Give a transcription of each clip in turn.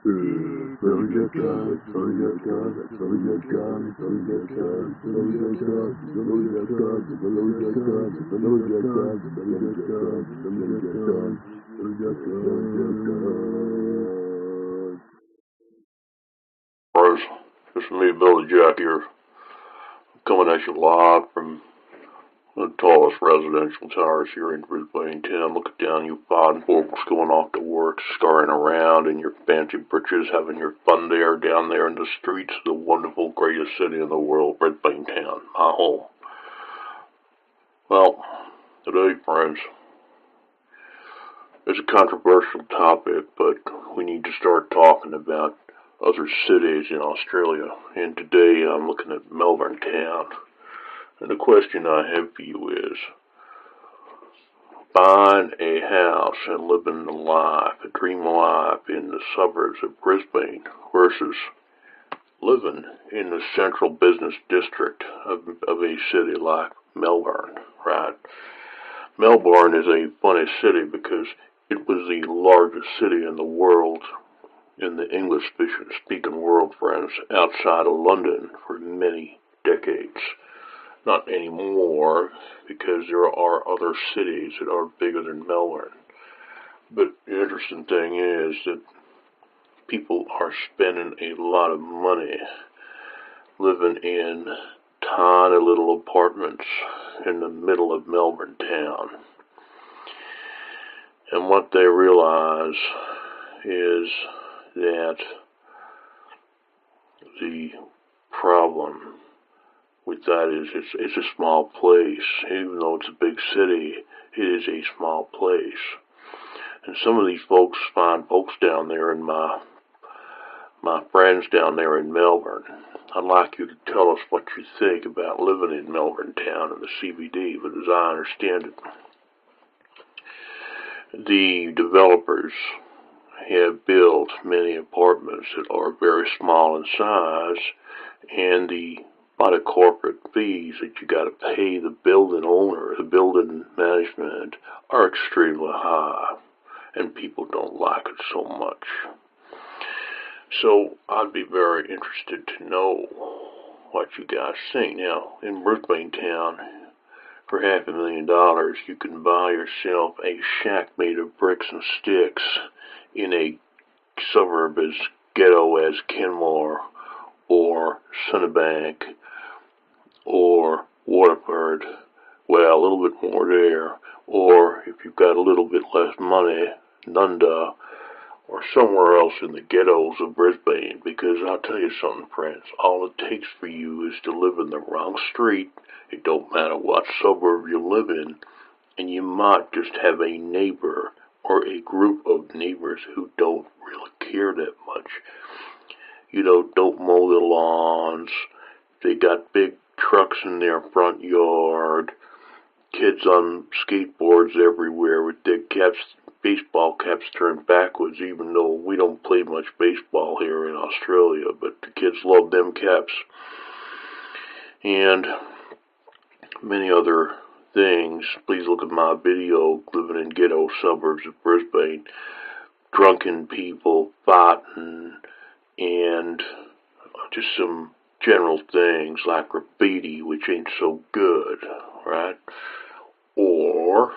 Bros, this is me, Billy Jack here, coming at you live from the tallest residential towers here in Brisbane Town. Look down, you fine folks going off to work, scurrying around in your fancy britches, having your fun there, down there in the streets of the wonderful, greatest city in the world, Brisbane Town, my home. Well, today, friends, it's a controversial topic, but we need to start talking about other cities in Australia. And today I'm looking at Melbourne Town. And the question I have for you is, buying a house and living the life, a dream life in the suburbs of Brisbane versus living in the central business district of a city like Melbourne, right? Melbourne is a funny city because it was the largest city in the world, in the English-speaking world, friends, outside of London for many decades. Not anymore, because there are other cities that are bigger than Melbourne. But the interesting thing is that people are spending a lot of money living in tiny little apartments in the middle of Melbourne Town. And what they realize is that the problem with that is it's a small place. Even though it's a big city, it is a small place. And some of these folks, fine folks down there, and my friends down there in Melbourne, I'd like you to tell us what you think about living in Melbourne Town and the CBD. But as I understand it, the developers have built many apartments that are very small in size, and by the corporate fees that you got to pay the building owner, the building management, are extremely high, and people don't like it so much. So I'd be very interested to know what you guys think. Now, in Brisbane Town, for $500,000, you can buy yourself a shack made of bricks and sticks in a suburb as ghetto as Kenmore or Sunnybank or Waterford. Well, a little bit more there. Or if you've got a little bit less money, Nunda, or somewhere else in the ghettos of Brisbane. Because I'll tell you something, friends, all it takes for you is to live in the wrong street. It don't matter what suburb you live in, and you might just have a neighbor or a group of neighbors who don't really care that much. You know, don't mow the lawns. They got big trucks in their front yard. Kids on skateboards everywhere with their caps, baseball caps turned backwards, even though we don't play much baseball here in Australia, but the kids love them caps. And many other things. Please look at my video, Living in Ghetto Suburbs of Brisbane. Drunken people fighting, and just some general things like graffiti, which ain't so good, right? Or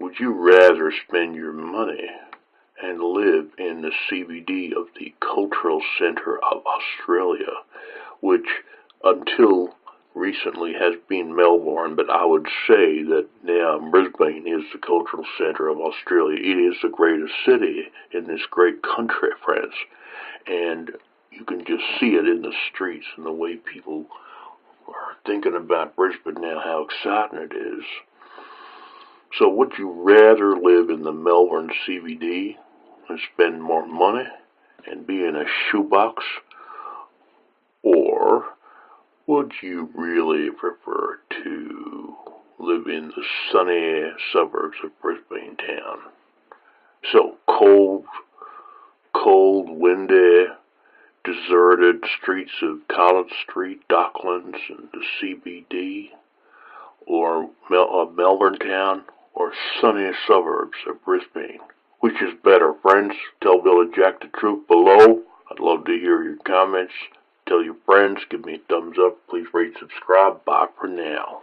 would you rather spend your money and live in the CBD of the cultural center of Australia, which until recently has been Melbourne, but I would say that now Brisbane is the cultural center of Australia. It is the greatest city in this great country, friends, and you can just see it in the streets and the way people are thinking about Brisbane now, how exciting it is. So would you rather live in the Melbourne CBD and spend more money and be in a shoebox, or would you really prefer to live in the sunny suburbs of Brisbane Town? So cold, windy, deserted streets of Collins Street, Docklands, and the CBD, or Melbourne Town, or sunny suburbs of Brisbane? Which is better, friends? Tell Billy Jack the truth below. I'd love to hear your comments. Tell your friends. Give me a thumbs up. Please rate, subscribe. Bye for now.